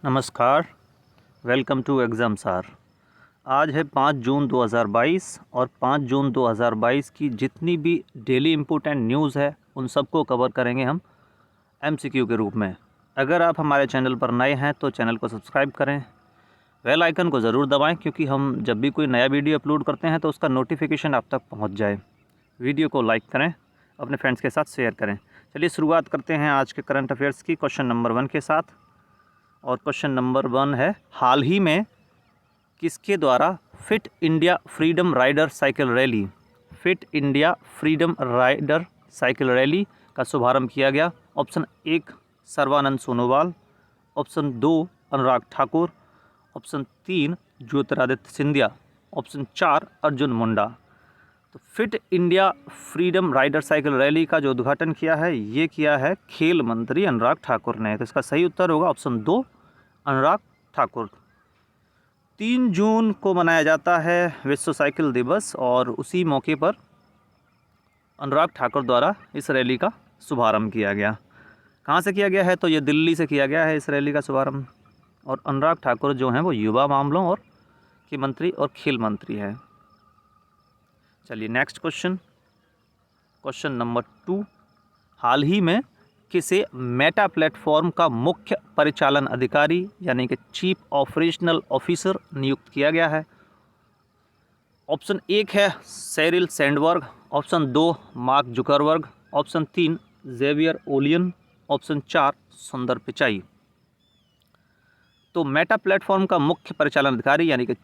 नमस्कार, welcome to exam सार। आज है 5 जून 2022 और 5 जून 2022 की जितनी भी डेली इम्पोर्टेंट न्यूज़ है उन सबको कवर करेंगे हम एमसीक्यू के रूप में। अगर आप हमारे चैनल पर नए हैं तो चैनल को सब्सक्राइब करें, बेल आइकन को ज़रूर दबाएं क्योंकि हम जब भी कोई नया वीडियो अपलोड करते हैं तो उसका नोटिफिकेशन आप तक पहुंच जाए। वीडियो को लाइक करें, अपने फ्रेंड्स के साथ शेयर करें। चलिए शुरुआत करते हैं आज के करंट अफेयर्स की क्वेश्चन नंबर 1 के साथ। और क्वेश्चन नंबर 1 है, हाल ही में किसके द्वारा fit India freedom rider cycle rally का शुभारंभ किया गया? Option 1 Sarbananda Sonowal, option 2 Anurag Thakur, option 3 Jyotiraditya Scindia, option 4 Arjun Munda. तो fit India freedom rider cycle rally का जो उद्घाटन किया है ये किया है खेल मंत्री अनुराग ठाकुर ने। तो इसका सही उत्तर होगा ऑप्शन 2 अनुराग ठाकुर। 3 जून को मनाया जाता है विश्व साइकिल दिवस और उसी मौके पर अनुराग ठाकुर द्वारा इस रैली का शुभारंभ किया गया। कहाँ से किया गया है? तो ये दिल्ली से किया गया है इस रैली का शुभारंभ। और अनुराग ठाकुर जो हैं वो युवा मामलों और के मंत्री और खेल मंत्री हैं। चलिए नेक्स्ट क्वेश्चन नंबर 2, हाल ही में किसे मेटा प्लेटफॉर्म का मुख्य परिचालन अधिकारी यानी कि चीफ ऑपरेशनल ऑफिसर नियुक्त किया गया है? ऑप्शन 1 है Sheryl Sandberg, option 2 Mark Zuckerberg, option 3 Javier Olivan, option 4 Sundar Pichai. तो मेटा प्लेटफॉर्म का मुख्य परिचालन अधिकारी यानी कि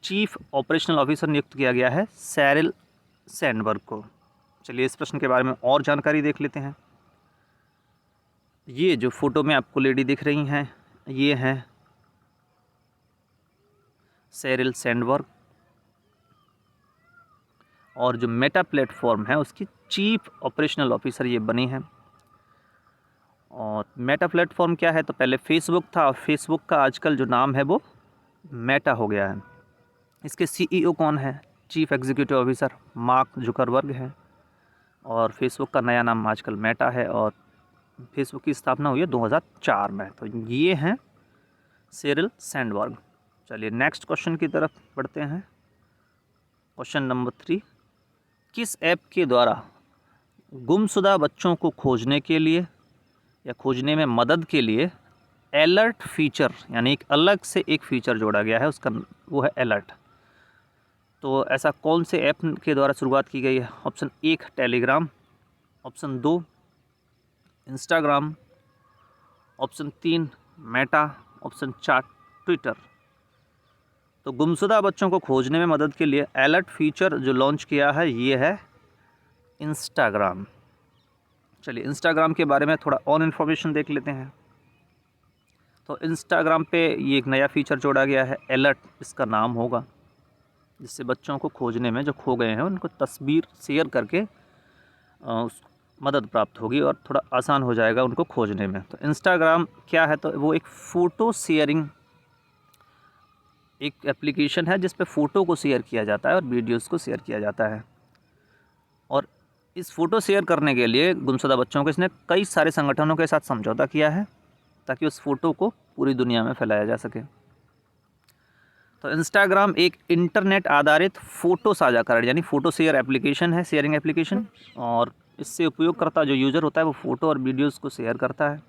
चीफ ऑपरेशनल ऑफिसर नियुक्त किया गया है शेरिल सैंडबर्ग को। चलिए इस प्रश्न के बारे में और जानकारी देख लेते हैं। ये जो फोटो में आपको लेडी दिख रही हैं ये हैं शेरिल सैंडबर्ग और जो मेटा प्लेटफॉर्म है उसकी चीफ ऑपरेशनल ऑफिसर ये बनी हैं। और मेटा प्लेटफॉर्म क्या है? तो पहले फेसबुक था और फेसबुक का आजकल जो नाम है वो मेटा हो गया है। इसके सीईओ कौन है? Chief executive officer mark Zuckerberg है और फेसबुक का नया नाम आजकल मेटा है और फेसबुक की स्थापना हुई है 2004 में। तो ये हैं शेरिल सैंडबर्ग। चलिए नेक्स्ट क्वेश्चन की तरफ बढ़ते हैं। क्वेश्चन नंबर 3, किस ऐप के द्वारा गुमशुदा बच्चों को खोजने के लिए या खोजने में मदद के लिए अलर्ट फीचर यानी एक अलग से एक फीचर जोड़ा गया है, उसका वो है अलर्ट। तो ऐसा कौन से ऐप के द्वारा शुरुआत की गई है? Option 1 Telegram, option 2 Instagram, option 3 Meta, option 4 Twitter. तो गुमशुदा बच्चों को खोजने में मदद के लिए अलर्ट फीचर जो लॉन्च किया है ये है इंस्टाग्राम। चलिए इंस्टाग्राम के बारे में थोड़ा और इन्फॉर्मेशन देख लेते हैं। तो इंस्टाग्राम पे ये एक नया फीचर जोड़ा गया है अलर्ट, इसका नाम होगा, जिससे बच्चों को खोजने में जो खो गए हैं उनको तस्वीर शेयर करके उस मदद प्राप्त होगी और थोड़ा आसान हो जाएगा उनको खोजने में। तो इंस्टाग्राम क्या है? तो वो एक फ़ोटो शेयरिंग एक एप्लीकेशन है जिस पे फ़ोटो को शेयर किया जाता है और वीडियोस को शेयर किया जाता है। और इस फ़ोटो शेयर करने के लिए गुमशुदा बच्चों को इसने कई सारे संगठनों के साथ समझौता किया है ताकि उस फ़ोटो को पूरी दुनिया में फैलाया जा सके। तो इंस्टाग्राम एक इंटरनेट आधारित फ़ोटो साझाकरण यानी फ़ोटो शेयर एप्लीकेशन है, शेयरिंग एप्लीकेशन। और इससे उपयोगकर्ता जो यूज़र होता है वो फ़ोटो और वीडियोस को शेयर करता है।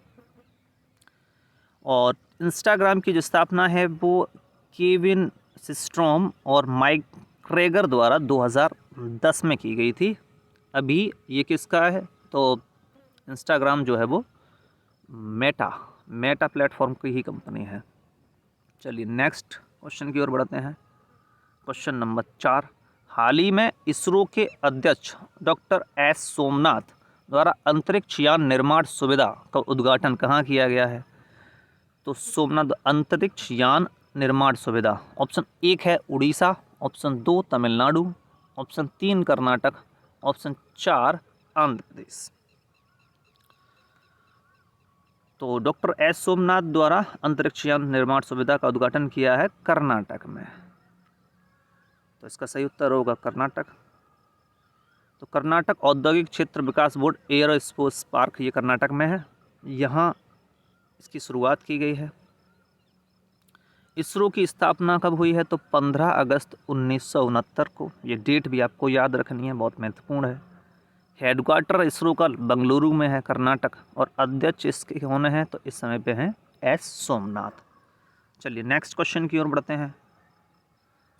और इंस्टाग्राम की जो स्थापना है वो केविन सिस्ट्रॉम और माइक क्रेगर द्वारा 2010 में की गई थी। अभी ये किसका है? तो इंस्टाग्राम जो है वो मेटा प्लेटफॉर्म की ही कंपनी है। चलिए नेक्स्ट क्वेश्चन की ओर बढ़ते हैं। क्वेश्चन नंबर 4, हाल ही में इसरो के अध्यक्ष डॉक्टर एस सोमनाथ द्वारा अंतरिक्ष यान निर्माण सुविधा का उद्घाटन कहाँ किया गया है? तो सोमनाथ अंतरिक्ष यान निर्माण सुविधा, ऑप्शन 1 है Orissa, option 2 Tamil Nadu, option 3 Karnataka, option 4 Andhra Pradesh. तो डॉक्टर एस सोमनाथ द्वारा अंतरिक्ष यान निर्माण सुविधा का उद्घाटन किया है कर्नाटक में। तो इसका सही उत्तर होगा कर्नाटक। तो कर्नाटक औद्योगिक क्षेत्र विकास बोर्ड एयरोस्पेस पार्क ये कर्नाटक में है, यहाँ इसकी शुरुआत की गई है। इसरो की स्थापना कब हुई है? तो 15 अगस्त 1969 को। ये डेट भी आपको याद रखनी है, बहुत महत्वपूर्ण है। हेडक्वार्टर इसरो का बंगलुरु में है, कर्नाटक, और अध्यक्ष इसके कौन है? तो इस समय पे हैं एस सोमनाथ। चलिए नेक्स्ट क्वेश्चन की ओर बढ़ते हैं।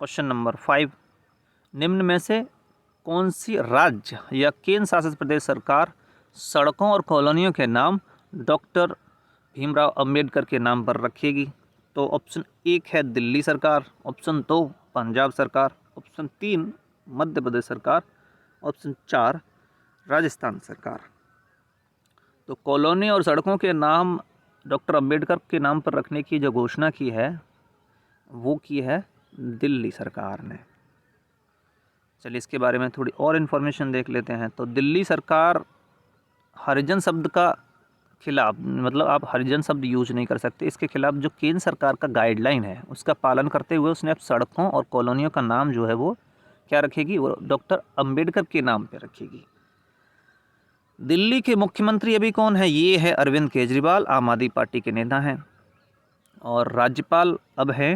क्वेश्चन नंबर 5, निम्न में से कौन सी राज्य या केंद्र शासित प्रदेश सरकार सड़कों और कॉलोनियों के नाम डॉक्टर भीमराव अंबेडकर के नाम पर रखेगी? तो ऑप्शन 1 है दिल्ली सरकार, ऑप्शन 2 पंजाब सरकार, ऑप्शन 3 मध्य प्रदेश सरकार, ऑप्शन 4 राजस्थान सरकार। तो कॉलोनी और सड़कों के नाम डॉक्टर अंबेडकर के नाम पर रखने की जो घोषणा की है वो की है दिल्ली सरकार ने। चलिए इसके बारे में थोड़ी और इन्फॉर्मेशन देख लेते हैं। तो दिल्ली सरकार हरिजन शब्द का खिलाफ, मतलब आप हरिजन शब्द यूज नहीं कर सकते, इसके खिलाफ जो केंद्र सरकार का गाइडलाइन है उसका पालन करते हुए उसने अब सड़कों और कॉलोनियों का नाम जो है वो क्या रखेगी? वो डॉक्टर अंबेडकर के नाम पे रखेगी। दिल्ली के मुख्यमंत्री अभी कौन है? ये है अरविंद केजरीवाल, आम आदमी पार्टी के नेता हैं। और राज्यपाल अब है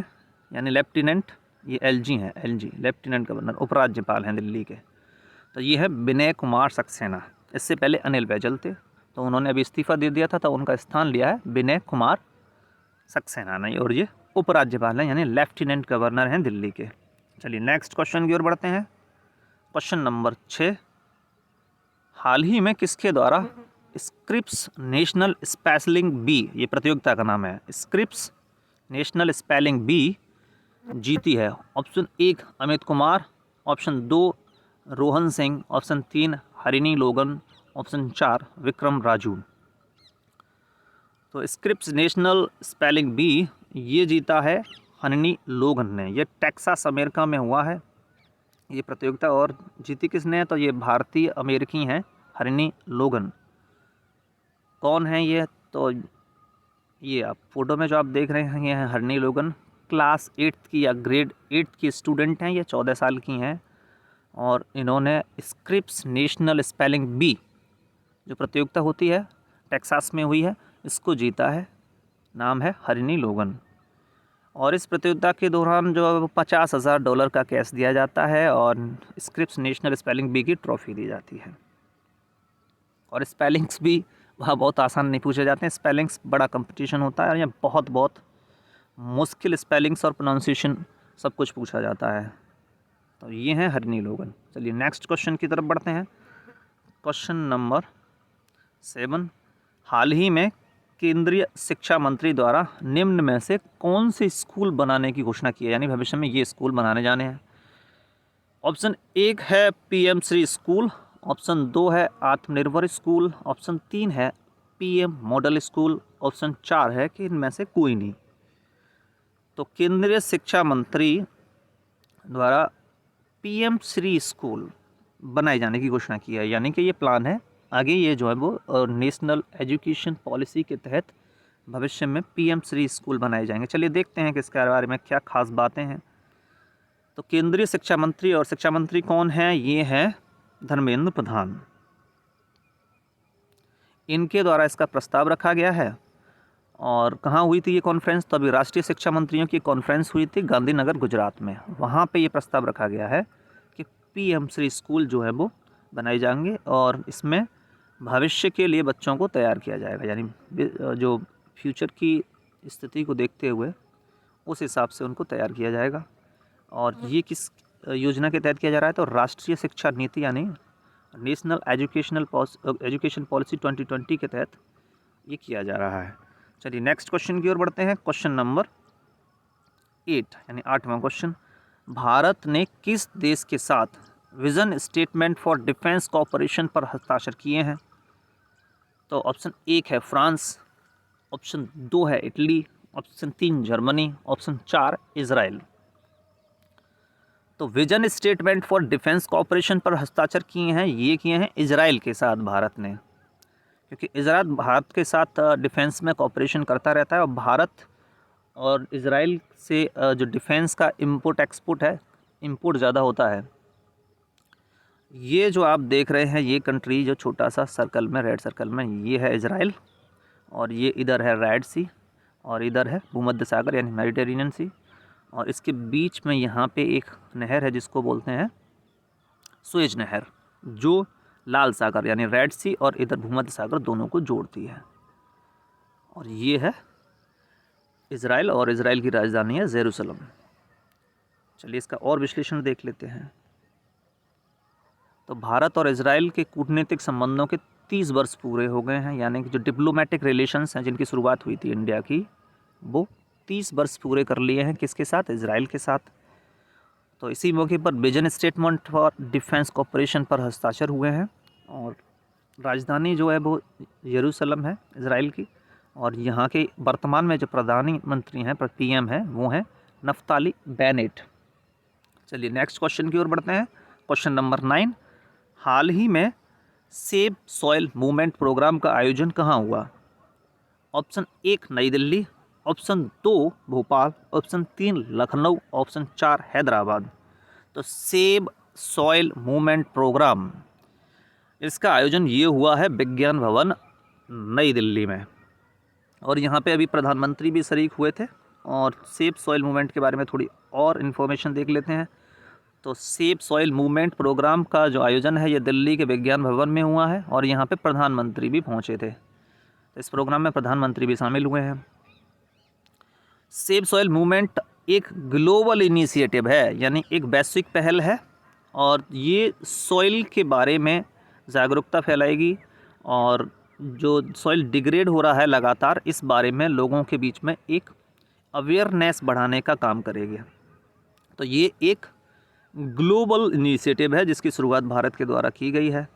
यानी लेफ्टिनेंट, ये एलजी हैं, एलजी लेफ्टिनेंट गवर्नर, उपराज्यपाल हैं दिल्ली के। तो ये है विनय कुमार सक्सेना। इससे पहले अनिल बैजल थे, तो उन्होंने अभी इस्तीफा दे दिया था, तो उनका स्थान लिया है विनय कुमार सक्सेना ने, और ये उपराज्यपाल हैं यानी लेफ्टिनेंट गवर्नर हैं दिल्ली के। चलिए नेक्स्ट क्वेश्चन की ओर बढ़ते हैं। क्वेश्चन नंबर 6, हाल ही में किसके द्वारा स्क्रिप्स नेशनल स्पेलिंग बी, ये प्रतियोगिता का नाम है, स्क्रिप्स नेशनल स्पेलिंग बी जीती है? Option 1 Amit Kumar, option 2 Rohan Singh, option 3 हरिणी लोगन, ऑप्शन 4 विक्रम राजू। तो स्क्रिप्स नेशनल स्पेलिंग बी ये जीता है हरिणी लोगन ने। ये टेक्सास अमेरिका में हुआ है ये प्रतियोगिता, और जीती किसने है? तो ये भारतीय अमेरिकी हैं हरिणी लोगन। कौन है ये? तो ये आप फोटो में जो आप देख रहे हैं ये हैं हरिणी लोगन। क्लास 8th की या ग्रेड 8th की स्टूडेंट हैं, ये 14 साल की हैं, और इन्होंने स्क्रिप्स नेशनल स्पेलिंग बी जो प्रतियोगिता होती है टेक्सास में हुई है इसको जीता है। नाम है हरिणी लोगन। और इस प्रतियोगिता के दौरान जो $50,000 का कैश दिया जाता है और स्क्रिप्स नेशनल स्पेलिंग बी की ट्रॉफी दी जाती है। और स्पेलिंग्स भी वहाँ बहुत आसान नहीं पूछे जाते हैं, स्पेलिंग्स बड़ा कंपटीशन होता है और ये बहुत मुश्किल स्पेलिंग्स और प्रोनाउंसिएशन सब कुछ पूछा जाता है। तो ये हैं हरिणी लोगन। चलिए नेक्स्ट क्वेश्चन की तरफ बढ़ते हैं। क्वेश्चन नंबर 7, हाल ही में केंद्रीय शिक्षा मंत्री द्वारा निम्न में से कौन से स्कूल बनाने की घोषणा की है, यानी भविष्य में ये स्कूल बनाने जाने हैं? ऑप्शन 1 है पीएम श्री स्कूल, ऑप्शन 2 है आत्मनिर्भर स्कूल, ऑप्शन 3 है पीएम मॉडल स्कूल, ऑप्शन 4 है कि इनमें से कोई नहीं। तो केंद्रीय शिक्षा मंत्री द्वारा पीएम श्री स्कूल बनाए जाने की घोषणा की है, यानी कि ये प्लान है आगे ये जो है वो नेशनल एजुकेशन पॉलिसी के तहत भविष्य में पीएम श्री स्कूल बनाए जाएंगे। चलिए देखते हैं कि इसके बारे में क्या खास बातें हैं। तो केंद्रीय शिक्षा मंत्री, और शिक्षा मंत्री कौन है? ये है धर्मेंद्र प्रधान। इनके द्वारा इसका प्रस्ताव रखा गया है। और कहाँ हुई थी ये कॉन्फ्रेंस? तो अभी राष्ट्रीय शिक्षा मंत्रियों की कॉन्फ्रेंस हुई थी गांधीनगर गुजरात में, वहाँ पे ये प्रस्ताव रखा गया है कि पीएम श्री स्कूल जो है वो बनाए जाएंगे और इसमें भविष्य के लिए बच्चों को तैयार किया जाएगा, यानी जो फ्यूचर की स्थिति को देखते हुए उस हिसाब से उनको तैयार किया जाएगा। और ये किस योजना के तहत किया जा रहा है? तो राष्ट्रीय शिक्षा नीति यानी नेशनल एजुकेशन पॉलिसी 2020 के तहत ये किया जा रहा है। चलिए नेक्स्ट क्वेश्चन की ओर बढ़ते हैं। क्वेश्चन नंबर 8 यानी 8वां क्वेश्चन, भारत ने किस देश के साथ vision statement for defence cooperation पर हस्ताक्षर किए हैं? तो ऑप्शन 1 है फ्रांस, ऑप्शन 2 है Italy, option 3 Germany, option 4 Israel. तो vision statement for defence cooperation पर हस्ताक्षर किए हैं, ये किए हैं इजराइल के साथ भारत ने, क्योंकि इजराइल भारत के साथ डिफेंस में कोऑपरेशन करता रहता है और भारत और इजराइल से जो डिफेंस का इंपोर्ट एक्सपोर्ट है, इंपोर्ट ज़्यादा होता है। ये जो आप देख रहे हैं ये कंट्री जो छोटा सा सर्कल में, रेड सर्कल में, ये है इजराइल, और ये इधर है रेड सी, और इधर है भूमध्य सागर यानी मेडिटेरेनियन सी, और इसके बीच में यहाँ पे एक नहर है जिसको बोलते हैं सुएज नहर, जो लाल सागर यानी रेड सी और इधर भूमध्य सागर दोनों को जोड़ती है। और ये है इज़राइल, और इज़राइल की राजधानी है जेरूसलम। चलिए इसका और विश्लेषण देख लेते हैं। तो भारत और इज़राइल के कूटनीतिक संबंधों के 30 वर्ष पूरे हो गए हैं, यानी कि जो डिप्लोमेटिक रिलेशंस हैं जिनकी शुरुआत हुई थी इंडिया की, वो 30 वर्ष पूरे कर लिए हैं। किसके साथ? इज़राइल के साथ। तो इसी मौके पर vision statement for defence cooperation पर हस्ताक्षर हुए हैं, और राजधानी जो है वो यरूशलेम है इज़राइल की, और यहाँ के वर्तमान में जो प्रधानमंत्री हैं, PM हैं, वो हैं नफ्ताली बेनेट। चलिए नेक्स्ट क्वेश्चन की ओर बढ़ते हैं। क्वेश्चन नंबर 9, हाल ही में सेव सॉइल मूवमेंट प्रोग्राम का आयोजन कहाँ हुआ? ऑप्शन 1 नई Delhi, option 2 Bhopal, option 3 Lucknow, option 4 Hyderabad. तो सेव सॉइल मूवमेंट प्रोग्राम, इसका आयोजन ये हुआ है विज्ञान भवन नई दिल्ली में, और यहाँ पे अभी प्रधानमंत्री भी शरीक हुए थे। और सेव सॉइल मूवमेंट के बारे में थोड़ी और इन्फॉर्मेशन देख लेते हैं। तो सेव सॉइल मूवमेंट प्रोग्राम का जो आयोजन है ये दिल्ली के विज्ञान भवन में हुआ है, और यहाँ पे प्रधानमंत्री भी पहुँचे थे। तो इस प्रोग्राम में प्रधानमंत्री भी शामिल हुए हैं। सेव सॉइल मूवमेंट एक ग्लोबल इनिशिएटिव है, यानी एक वैश्विक पहल है, और ये सॉइल के बारे में जागरूकता फैलाएगी, और जो सॉइल डिग्रेड हो रहा है लगातार, इस बारे में लोगों के बीच में एक अवेयरनेस बढ़ाने का काम करेगी। तो ये एक ग्लोबल इनिशिएटिव है जिसकी शुरुआत भारत के द्वारा की गई है।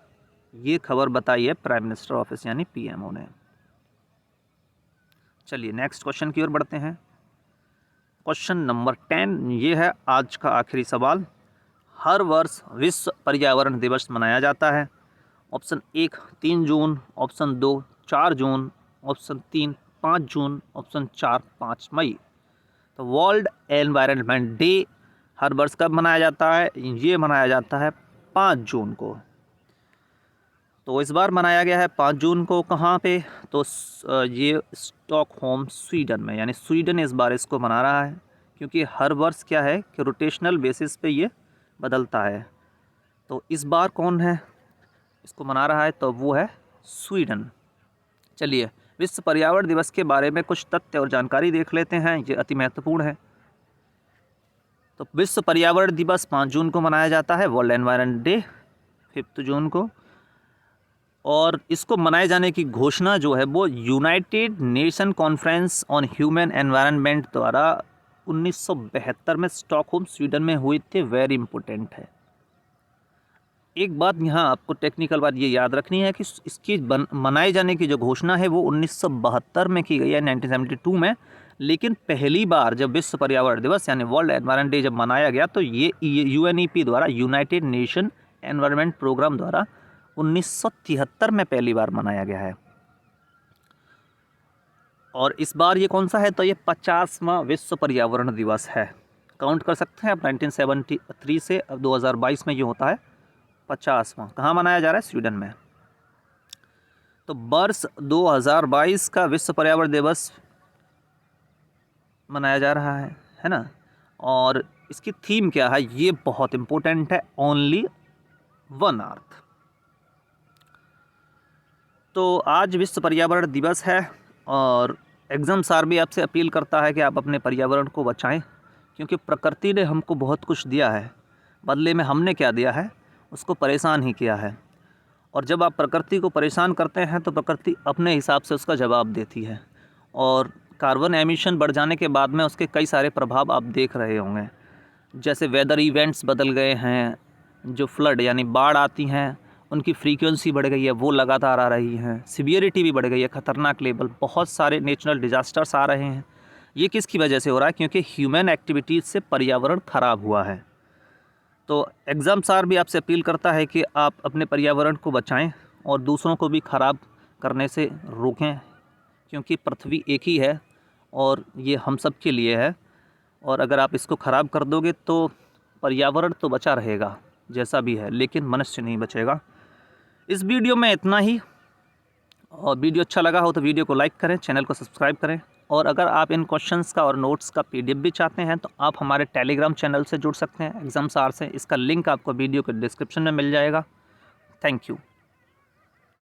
ये खबर बताई है प्राइम मिनिस्टर ऑफिस यानी PMO ने। चलिए नेक्स्ट क्वेश्चन की ओर बढ़ते हैं। क्वेश्चन नंबर 10, ये है आज का आखिरी सवाल। हर वर्ष विश्व पर्यावरण दिवस मनाया जाता है। ऑप्शन 1 3 जून, ऑप्शन 2 4 जून, ऑप्शन 3 5 जून, ऑप्शन 4 5 मई। तो वर्ल्ड एनवायरनमेंट डे हर वर्ष कब मनाया जाता है? ये मनाया जाता है 5 जून को। तो इस बार मनाया गया है 5 जून को। कहाँ पे? तो ये स्टॉकहोम स्वीडन में, यानी स्वीडन इस बार इसको मना रहा है, क्योंकि हर वर्ष क्या है कि रोटेशनल बेसिस पे ये बदलता है। तो इस बार कौन है इसको मना रहा है? तो वो है स्वीडन। चलिए विश्व पर्यावरण दिवस के बारे में कुछ तथ्य और जानकारी देख लेते हैं, ये अति महत्वपूर्ण है। तो विश्व पर्यावरण दिवस 5 जून को मनाया जाता है, वर्ल्ड एनवायरनमेंट डे 5 जून को, और इसको मनाए जाने की घोषणा जो है वो United nation conference on human environment द्वारा 1972 में स्टॉकहोम स्वीडन में हुई थी। वेरी इंपॉर्टेंट है। एक बात यहाँ आपको टेक्निकल बात ये याद रखनी है कि इसकी मनाए जाने की जो घोषणा है वो 1972 में की गई है, 1972 में। लेकिन पहली बार जब विश्व पर्यावरण दिवस यानी वर्ल्ड एनवायरनमेंट डे जब मनाया गया तो ये UNEP द्वारा, यूनाइटेड नेशन एनवायरनमेंट प्रोग्राम द्वारा 1973 में पहली बार मनाया गया है। और इस बार ये कौन सा है? तो ये 50वां विश्व पर्यावरण दिवस है। काउंट कर सकते हैं आप 1973 से अब 2022 में ये होता है 50वां। कहाँ मनाया जा रहा है? स्वीडन में। तो वर्ष 2022 का विश्व पर्यावरण दिवस मनाया जा रहा है ना। और इसकी थीम क्या है? ये बहुत इंपॉर्टेंट है, ओनली वन अर्थ। तो आज विश्व पर्यावरण दिवस है, और एग्जाम्स भी आपसे अपील करता है कि आप अपने पर्यावरण को बचाएं, क्योंकि प्रकृति ने हमको बहुत कुछ दिया है, बदले में हमने क्या दिया है? उसको परेशान ही किया है। और जब आप प्रकृति को परेशान करते हैं तो प्रकृति अपने हिसाब से उसका जवाब देती है, और कार्बन एमिशन बढ़ जाने के बाद में उसके कई सारे प्रभाव आप देख रहे होंगे। जैसे वेदर इवेंट्स बदल गए हैं, जो फ्लड यानी बाढ़ आती हैं उनकी फ्रीक्वेंसी बढ़ गई है, वो लगातार आ रही हैं। सीवियरिटी भी बढ़ गई है, ख़तरनाक लेवल। बहुत सारे नेचुरल डिज़ास्टर्स आ रहे हैं। ये किसकी वजह से हो रहा है? क्योंकि ह्यूमन एक्टिविटीज़ से पर्यावरण ख़राब हुआ है। तो एग्ज़ाम्स भी आपसे अपील करता है कि आप अपने पर्यावरण को बचाएं और दूसरों को भी ख़राब करने से रोकें, क्योंकि पृथ्वी एक ही है और ये हम सब के लिए है। और अगर आप इसको ख़राब कर दोगे तो पर्यावरण तो बचा रहेगा जैसा भी है, लेकिन मनुष्य नहीं बचेगा। इस वीडियो में इतना ही, और वीडियो अच्छा लगा हो तो वीडियो को लाइक करें, चैनल को सब्सक्राइब करें। और अगर आप इन क्वेश्चंस का और नोट्स का PDF भी चाहते हैं तो आप हमारे टेलीग्राम चैनल से जुड़ सकते हैं एग्ज़ाम सार से। इसका लिंक आपको वीडियो के डिस्क्रिप्शन में मिल जाएगा। Thank you.